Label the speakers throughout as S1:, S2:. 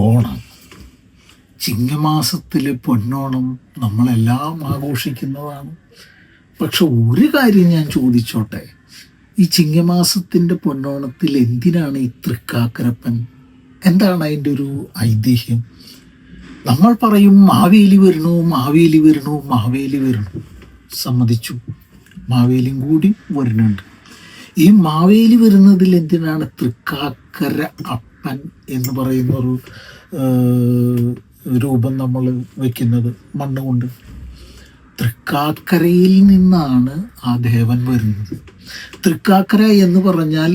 S1: ഓണം, ചിങ്ങമാസത്തിലെ പൊന്നോണം നമ്മളെല്ലാം ആഘോഷിക്കുന്നതാണ്. പക്ഷെ ഒരു കാര്യം ഞാൻ ചോദിച്ചോട്ടെ, ഈ ചിങ്ങമാസത്തിൻ്റെ പൊന്നോണത്തിൽ എന്തിനാണ് ഈ തൃക്കാക്കരപ്പൻ? എന്താണ് അതിൻ്റെ ഒരു ഐതിഹ്യം? നമ്മൾ പറയും മാവേലി വരണു, മാവേലി വരണു, മാവേലി വരണു. സമ്മതിച്ചു, മാവേലിയും കൂടി വരുന്നുണ്ട്. ഈ മാവേലി വരുന്നതിൽ എന്തിനാണ് തൃക്കാക്കര അപ്പൻ എന്ന് പറയുന്നൊരു രൂപം നമ്മൾ വയ്ക്കുന്നത്? മണ്ണുകൊണ്ട്. തൃക്കാക്കരയിൽ നിന്നാണ് ആ ദേവൻ വരുന്നത്. തൃക്കാക്കര എന്ന് പറഞ്ഞാൽ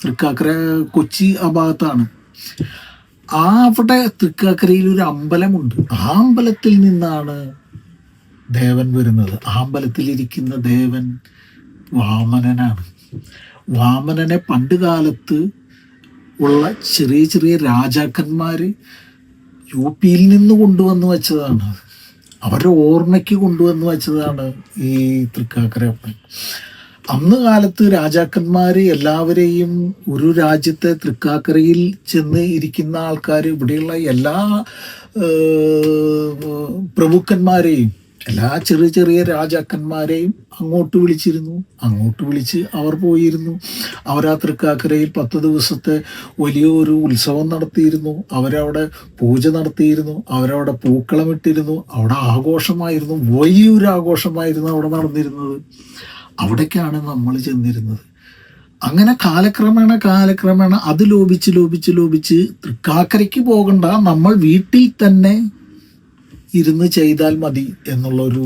S1: തൃക്കാക്കര കൊച്ചി ആ ഭാഗത്താണ്. അവിടെ തൃക്കാക്കരയിൽ ഒരു അമ്പലമുണ്ട്. ആ അമ്പലത്തിൽ നിന്നാണ് ദേവൻ വരുന്നത്. ആ അമ്പലത്തിലിരിക്കുന്ന ദേവൻ വാമനനാണ്. വാമനനെ പണ്ട് കാലത്ത് ഉള്ള ചെറിയ ചെറിയ രാജാക്കന്മാർ യു പിയിൽ നിന്ന് കൊണ്ടുവന്ന് വെച്ചതാണ്. അവരുടെ ഓർമ്മയ്ക്ക് കൊണ്ടുവന്ന് വെച്ചതാണ് ഈ തൃക്കാക്കരപ്പൻ. അന്ന് കാലത്ത് രാജാക്കന്മാർ എല്ലാവരെയും, ഒരു രാജ്യത്തെ തൃക്കാക്കരയിൽ ചെന്ന് ഇരിക്കുന്ന ആൾക്കാർ, ഇവിടെയുള്ള എല്ലാ പ്രഭുക്കന്മാരെയും, എല്ലാ ചെറിയ ചെറിയ രാജാക്കന്മാരെയും അങ്ങോട്ട് വിളിച്ചിരുന്നു. അങ്ങോട്ട് വിളിച്ച് അവർ പോയിരുന്നു. അവർ ആ തൃക്കാക്കരയിൽ 10 ദിവസത്തെ വലിയൊരു ഉത്സവം നടത്തിയിരുന്നു. അവരവിടെ പൂജ നടത്തിയിരുന്നു. അവരവിടെ പൂക്കളമിട്ടിരുന്നു. അവിടെ ആഘോഷമായിരുന്നു, വലിയൊരു ആഘോഷമായിരുന്നു അവിടെ നടന്നിരുന്നത്. അവിടേക്കാണ് നമ്മൾ ചെന്നിരുന്നത്. അങ്ങനെ കാലക്രമേണ അത് ലോപിച്ച് തൃക്കാക്കരയ്ക്ക് പോകണ്ട, നമ്മൾ വീട്ടിൽ തന്നെ ഇരുന്ന് ചെയ്താൽ മതി എന്നുള്ളൊരു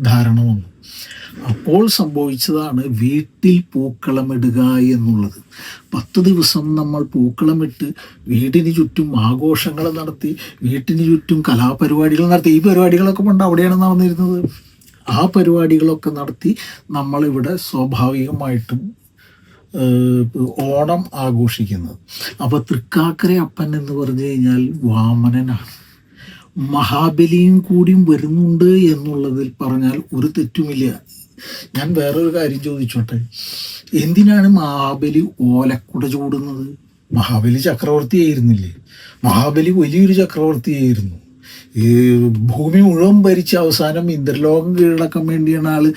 S1: ധാരണ വന്നു. അപ്പോൾ സംഭവിച്ചതാണ് വീട്ടിൽ പൂക്കളമിടുക എന്നുള്ളത്. 10 ദിവസം നമ്മൾ പൂക്കളമിട്ട് വീടിന് ചുറ്റും ആഘോഷങ്ങൾ നടത്തി, വീട്ടിന് ചുറ്റും കലാപരിപാടികൾ നടത്തി. ഈ പരിപാടികളൊക്കെ പണ്ട് അവിടെയാണ് നടന്നിരുന്നത്. ആ പരിപാടികളൊക്കെ നടത്തി നമ്മളിവിടെ സ്വാഭാവികമായിട്ടും ഓണം ആഘോഷിക്കുന്നത്. അപ്പോൾ തൃക്കാക്കര അപ്പൻ എന്ന് പറഞ്ഞു കഴിഞ്ഞാൽ വാമനനാണ്. മഹാബലിയും കൂടിയും വരുന്നുണ്ട് എന്നുള്ളതിൽ പറഞ്ഞാൽ ഒരു തെറ്റുമില്ല. ഞാൻ വേറൊരു കാര്യം ചോദിച്ചോട്ടെ, എന്തിനാണ് മഹാബലി ഓലക്കുട ചൂടുന്നത്? മഹാബലി ചക്രവർത്തിയായിരുന്നില്ലേ? മഹാബലി വലിയൊരു ചക്രവർത്തിയായിരുന്നു. ഈ ഭൂമി മുഴുവൻ ഭരിച്ച അവസാനം ഇന്ദ്രലോകം കീഴടക്കാൻ വേണ്ടിയാണ് ആള്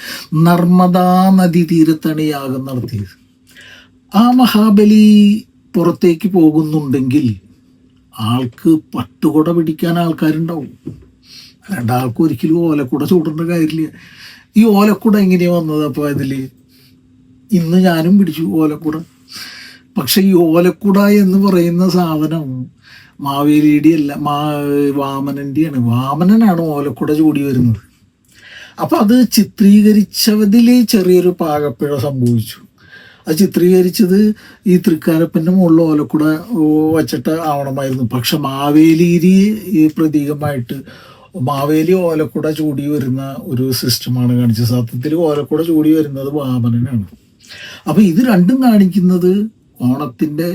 S1: നർമ്മദാ നദി തീരത്താണ് യാഗം നടത്തിയത്. ആ മഹാബലി പുറത്തേക്ക് പോകുന്നുണ്ടെങ്കിൽ ആൾക്ക് പട്ടുകുട പിടിക്കാൻ ആൾക്കാരുണ്ടാവും. അല്ലാണ്ട് ആൾക്ക് ഒരിക്കലും ഓലക്കുട ചൂടേണ്ട കാര്യമില്ല. ഈ ഓലക്കുട എങ്ങനെയാണ് വന്നത്? അപ്പോൾ അതിൽ ഇന്ന് ഞാനും പിടിച്ചു ഓലക്കുട. പക്ഷെ ഈ ഓലക്കുട എന്ന് പറയുന്ന സാധനം മാവേലിയുടെ അല്ല, വാമനൻ്റെയാണ്. വാമനനാണ് ഓലക്കുട ചൂടി വരുന്നത്. അപ്പം അത് ചിത്രീകരിച്ചതിൽ ചെറിയൊരു പാകപ്പിഴ സംഭവിച്ചു. അത് ചിത്രീകരിച്ചത് ഈ തൃക്കാരപ്പൻ്റെ മുകളിൽ ഓലക്കുട വച്ചിട്ട് ആവണമായിരുന്നു. പക്ഷെ മാവേലിയെ പ്രതീകമായിട്ട് മാവേലി ഓലക്കുട ചൂടി വരുന്ന ഒരു സിസ്റ്റമാണ് കാണിച്ചത്. സത്യത്തിൽ ഓലക്കുട ചൂടി വരുന്നത് വാമനനാണ്. അപ്പം ഇത് രണ്ടും കാണിക്കുന്നത് ഓണത്തിൻ്റെ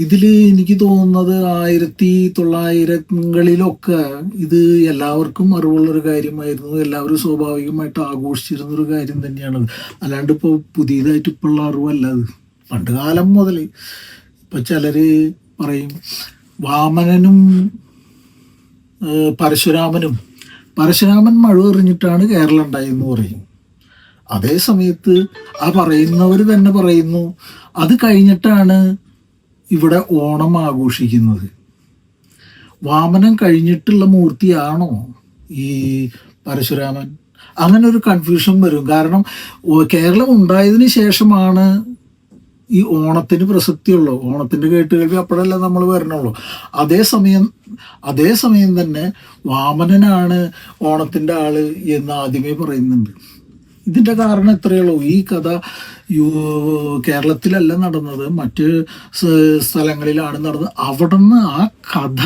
S1: ഇതിൽ എനിക്ക് തോന്നുന്നത് 1900-കളിലൊക്കെ ഇത് എല്ലാവർക്കും അറിവുള്ളൊരു കാര്യമായിരുന്നു. എല്ലാവരും സ്വാഭാവികമായിട്ട് ആഘോഷിച്ചിരുന്നൊരു കാര്യം തന്നെയാണത്. അല്ലാണ്ട് ഇപ്പോൾ പുതിയതായിട്ട് ഇപ്പോഴുള്ള അറിവല്ല അത്. പണ്ട് കാലം മുതൽ. ഇപ്പം ചിലർ പറയും വാമനനും പരശുരാമൻ മഴ എറിഞ്ഞിട്ടാണ് കേരളം ഉണ്ടായെന്ന് പറയും. അതേ സമയത്ത് ആ പറയുന്നവർ തന്നെ പറയുന്നു അത് കഴിഞ്ഞിട്ടാണ് ഇവിടെ ഓണം ആഘോഷിക്കുന്നത്. വാമനൻ കഴിഞ്ഞിട്ടുള്ള മൂർത്തിയാണോ ഈ പരശുരാമൻ? അങ്ങനെ ഒരു കൺഫ്യൂഷൻ വരും. കാരണം കേരളം ഉണ്ടായതിന് ശേഷമാണ് ഈ ഓണത്തിന് പ്രസക്തിയുള്ളൂ. ഓണത്തിൻ്റെ കേട്ടുകേൾവി അപ്പോഴല്ല നമ്മൾ വരണുള്ളൂ. അതേസമയം തന്നെ വാമനനാണ് ഓണത്തിൻ്റെ ആള് എന്ന് ആദ്യമേ പറയുന്നുണ്ട്. ഇതിൻ്റെ കാരണം ഇത്രയേ ഉള്ളൂ. ഈ കഥ കേരളത്തിലല്ല നടന്നത്, മറ്റ് സ്ഥലങ്ങളിലാണ് നടന്നത്. അവിടെ നിന്ന് ആ കഥ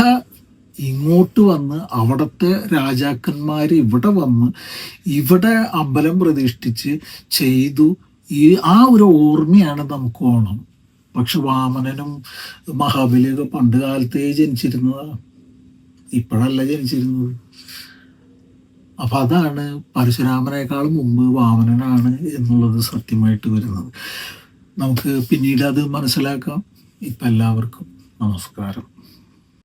S1: ഇങ്ങോട്ട് വന്ന് അവിടുത്തെ രാജാക്കന്മാർ ഇവിടെ വന്ന് ഇവിടെ അമ്പലം പ്രതിഷ്ഠിച്ച് ചെയ്തു. ആ ഒരു ഓർമ്മയാണ് നമുക്ക് ഓണം. പക്ഷെ വാമനനും മഹാബലിയൊക്കെ പണ്ട് കാലത്തേ ജനിച്ചിരുന്നതാണ്, ഇപ്പോഴല്ല ജനിച്ചിരുന്നത്. അപ്പം അതാണ് പരശുരാമനേക്കാളും മുമ്പ് വാമനനാണ് എന്നുള്ളത് സത്യമായിട്ട് വരുന്നത്. നമുക്ക് പിന്നീട് അത് മനസ്സിലാക്കാം. ഇപ്പം എല്ലാവർക്കും നമസ്കാരം.